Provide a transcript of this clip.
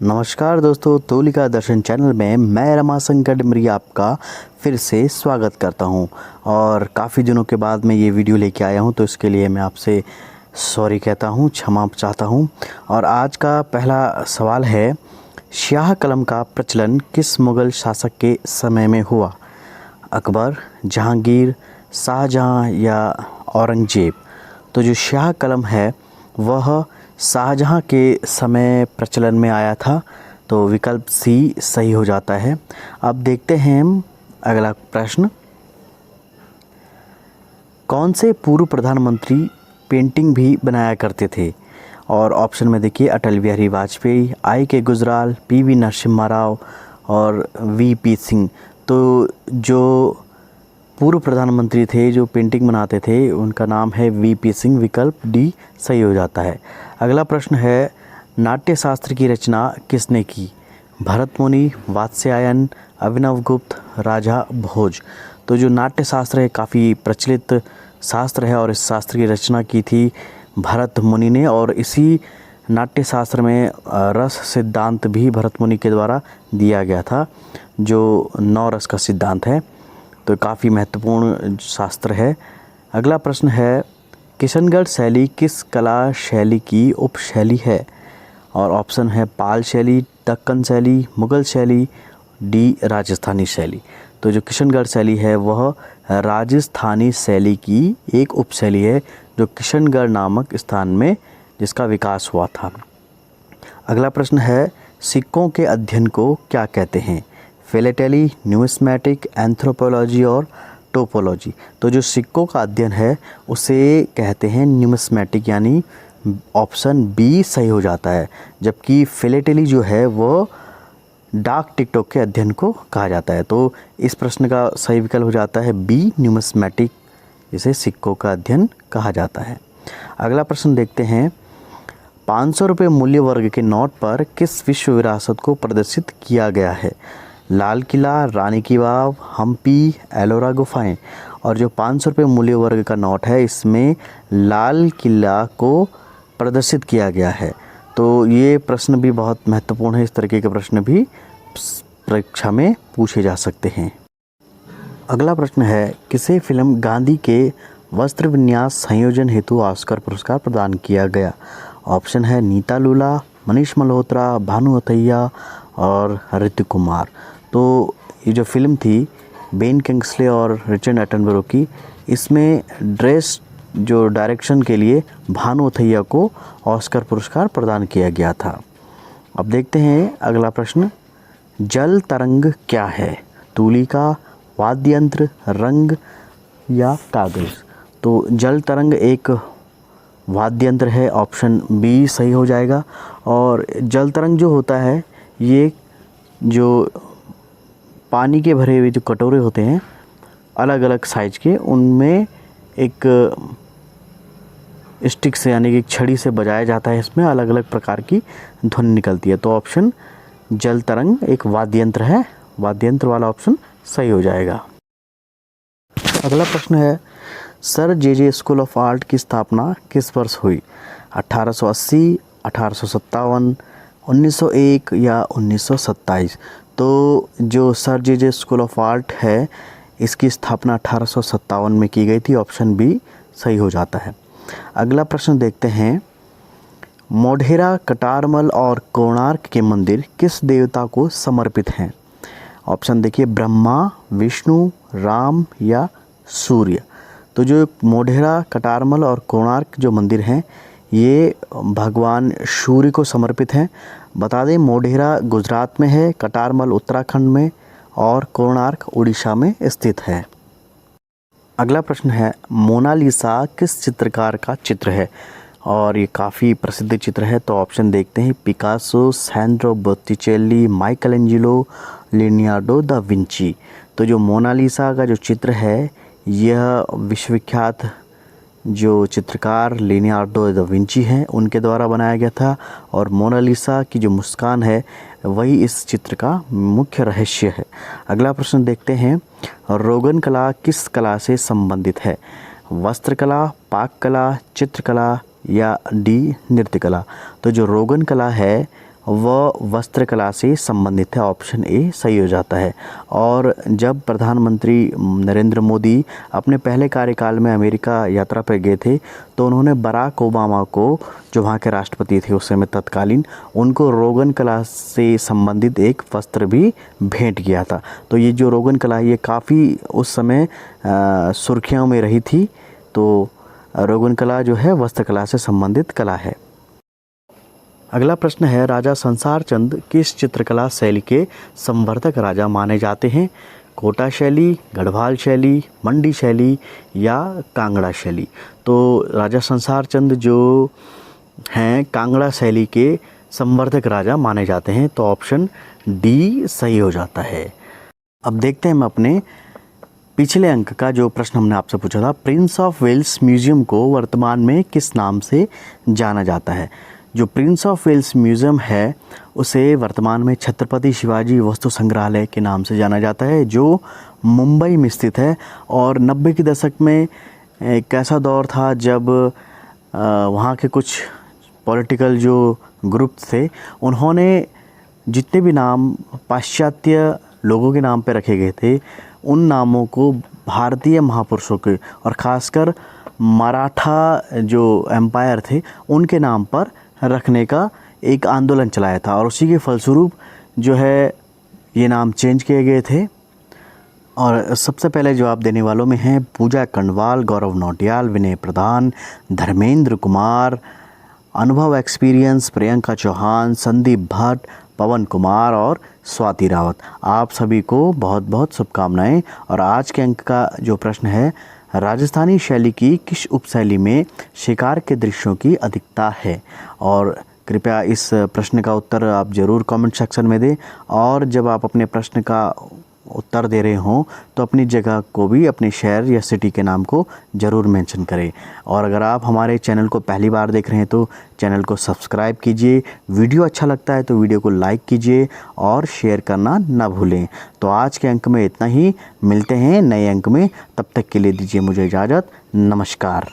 नमस्कार दोस्तों, तोलिका दर्शन चैनल में मैं रमाशंकर डिमरी आपका फिर से स्वागत करता हूं। और काफ़ी दिनों के बाद मैं ये वीडियो लेके आया हूं, तो इसके लिए मैं आपसे सॉरी कहता हूं, क्षमा चाहता हूं। और आज का पहला सवाल है, स्याह कलम का प्रचलन किस मुग़ल शासक के समय में हुआ? अकबर, जहांगीर, शाहजहां या औरंगज़ेब? तो जो स्याह कलम है वह शाहजहां के समय प्रचलन में आया था, तो विकल्प सी सही हो जाता है। अब देखते हैं हम अगला प्रश्न। कौन से पूर्व प्रधानमंत्री पेंटिंग भी बनाया करते थे? और ऑप्शन में देखिए, अटल बिहारी वाजपेयी, आई.के. गुजराल, पी.वी. नरसिम्हा राव और वी.पी. सिंह। तो जो पूर्व प्रधानमंत्री थे जो पेंटिंग बनाते थे, उनका नाम है वी.पी. सिंह। विकल्प डी सही हो जाता है। अगला प्रश्न है, नाट्य शास्त्र की रचना किसने की? भरत मुनि, वात्स्यायन, अभिनव गुप्त, राजा भोज। तो जो नाट्य शास्त्र है काफ़ी प्रचलित शास्त्र है और इस शास्त्र की रचना की थी भरत मुनि ने। और इसी नाट्य शास्त्र में रस सिद्धांत भी भरत मुनि के द्वारा दिया गया था, जो 9 रस का सिद्धांत है। तो काफ़ी महत्वपूर्ण शास्त्र है। अगला प्रश्न है, किशनगढ़ शैली किस कला शैली की उपशैली है? और ऑप्शन है पाल शैली, दक्कन शैली, मुग़ल शैली, डी राजस्थानी शैली। तो जो किशनगढ़ शैली है वह राजस्थानी शैली की एक उपशैली है, जो किशनगढ़ नामक स्थान में जिसका विकास हुआ था। अगला प्रश्न है, सिक्कों के अध्ययन को क्या कहते हैं? फिलेटेली, न्यूमिस्मेटिक, एंथ्रोपोलॉजी और टोपोलॉजी। तो जो सिक्कों का अध्ययन है उसे कहते हैं न्यूमिस्मेटिक, यानी ऑप्शन बी सही हो जाता है। जबकि फिलेटेली जो है वो डाक टिकटों के अध्ययन को कहा जाता है। तो इस प्रश्न का सही विकल्प हो जाता है बी, न्यूमिस्मेटिक, इसे सिक्कों का अध्ययन कहा जाता है। अगला प्रश्न देखते हैं, 500 रुपये मूल्य वर्ग के नोट पर किस विश्व विरासत को प्रदर्शित किया गया है? लाल किला, रानी की वाव, हम्पी, एलोरा गुफाएं। और जो 500 रुपये मूल्य वर्ग का नोट है इसमें लाल किला को प्रदर्शित किया गया है। तो ये प्रश्न भी बहुत महत्वपूर्ण है, इस तरीके के प्रश्न भी परीक्षा में पूछे जा सकते हैं। अगला प्रश्न है, किसे फिल्म गांधी के वस्त्र विन्यास संयोजन हेतु ऑस्कर पुरस्कार प्रदान किया गया? ऑप्शन है नीता लूला, मनीष मल्होत्रा, भानु अथैया और ऋतिक कुमार। तो ये जो फिल्म थी बेन किंग्सले और रिचर्ड एटनबरो की, इसमें ड्रेस जो डायरेक्शन के लिए भानु अथैया को ऑस्कर पुरस्कार प्रदान किया गया था। अब देखते हैं अगला प्रश्न, जल तरंग क्या है? तूलिका, वाद्य यंत्र, रंग या कागज़? तो जल तरंग एक वाद्य यंत्र है, ऑप्शन बी सही हो जाएगा। और जल तरंग जो होता है ये जो पानी के भरे हुए जो कटोरे होते हैं अलग अलग साइज के, उनमें एक स्टिक से यानी कि एक छड़ी से बजाया जाता है, इसमें अलग अलग प्रकार की ध्वनि निकलती है। तो ऑप्शन जल तरंग एक वाद्य यंत्र है, वाद्य यंत्र वाला ऑप्शन सही हो जाएगा। अगला प्रश्न है, sir J school of art की स्थापना किस वर्ष हुई? 1880, 1857, 1901 या 1927? तो जो sir J school of art है इसकी स्थापना 1857 में की गई थी, ऑप्शन बी सही हो जाता है। अगला प्रश्न देखते हैं, मोढेरा, कटारमल और कोणार्क के मंदिर किस देवता को समर्पित हैं? ऑप्शन देखिए, ब्रह्मा, विष्णु, राम या सूर्य। तो जो मोढेरा, कटारमल और कोणार्क जो मंदिर हैं ये भगवान सूर्य को समर्पित हैं। बता दें, मोढेरा गुजरात में है, कटारमल उत्तराखंड में और कोणार्क उड़ीसा में स्थित है। अगला प्रश्न है, मोनालिसा किस चित्रकार का चित्र है? और ये काफ़ी प्रसिद्ध चित्र है, तो ऑप्शन देखते हैं, Picasso, Sandro बोत्तिचेली, Michael Angelo, Leonardo da Vinci. तो जो मोनालिसा का जो चित्र है यह विश्वविख्यात जो चित्रकार लियोनार्डो दा विंची हैं उनके द्वारा बनाया गया था। और मोनालिसा की जो मुस्कान है वही इस चित्र का मुख्य रहस्य है। अगला प्रश्न देखते हैं, रोगन कला किस कला से संबंधित है? वस्त्रकला, पाक कला, चित्रकला या डी नृत्य कला? तो जो रोगन कला है वह वस्त्रकला से संबंधित है। ऑप्शन ए सही हो जाता है। और जब प्रधानमंत्री नरेंद्र मोदी अपने पहले कार्यकाल में अमेरिका यात्रा पर गए थे तो उन्होंने बराक ओबामा को, जो वहाँ के राष्ट्रपति थे उस समय तत्कालीन, उनको रोगन कला से संबंधित एक वस्त्र भी भेंट किया था। तो ये जो रोगन कला है ये काफ़ी उस समय सुर्खियों में रही थी। तो रोगन कला जो है वस्त्रकला से संबंधित कला है। अगला प्रश्न है, राजा संसार चंद किस चित्रकला शैली के संवर्धक राजा माने जाते हैं? कोटा शैली, गढ़वाल शैली, मंडी शैली या कांगड़ा शैली? तो राजा संसार चंद जो हैं कांगड़ा शैली के संवर्धक राजा माने जाते हैं। तो ऑप्शन डी सही हो जाता है। अब देखते हैं हम अपने पिछले अंक का जो प्रश्न हमने आपसे पूछा था, प्रिंस ऑफ वेल्स म्यूजियम को वर्तमान में किस नाम से जाना जाता है? जो प्रिंस ऑफ वेल्स म्यूज़ियम है उसे वर्तमान में छत्रपति शिवाजी वस्तु संग्रहालय के नाम से जाना जाता है, जो मुंबई में स्थित है। और 90 के दशक में एक ऐसा दौर था जब वहाँ के कुछ पॉलिटिकल जो ग्रुप थे उन्होंने जितने भी नाम पाश्चात्य लोगों के नाम पर रखे गए थे उन नामों को भारतीय महापुरुषों के और ख़ासकर मराठा जो एम्पायर थे उनके नाम पर रखने का एक आंदोलन चलाया था। और उसी के फलस्वरूप जो है ये नाम चेंज किए गए थे। और सबसे पहले जवाब देने वालों में हैं पूजा कंडवाल, गौरव नौटियाल, विनय प्रधान, धर्मेंद्र कुमार, अनुभव एक्सपीरियंस, प्रियंका चौहान, संदीप भट्ट, पवन कुमार और स्वाति रावत। आप सभी को बहुत बहुत शुभकामनाएं। और आज के अंक का जो प्रश्न है, राजस्थानी शैली की किस उपशैली में शिकार के दृश्यों की अधिकता है? और कृपया इस प्रश्न का उत्तर आप ज़रूर कमेंट सेक्शन में दें। और जब आप अपने प्रश्न का उत्तर दे रहे हों तो अपनी जगह को भी, अपने शहर या सिटी के नाम को ज़रूर मेंशन करें। और अगर आप हमारे चैनल को पहली बार देख रहे हैं तो चैनल को सब्सक्राइब कीजिए। वीडियो अच्छा लगता है तो वीडियो को लाइक कीजिए और शेयर करना ना भूलें। तो आज के अंक में इतना ही, मिलते हैं नए अंक में। तब तक के लिए दीजिए मुझे इजाज़त। नमस्कार।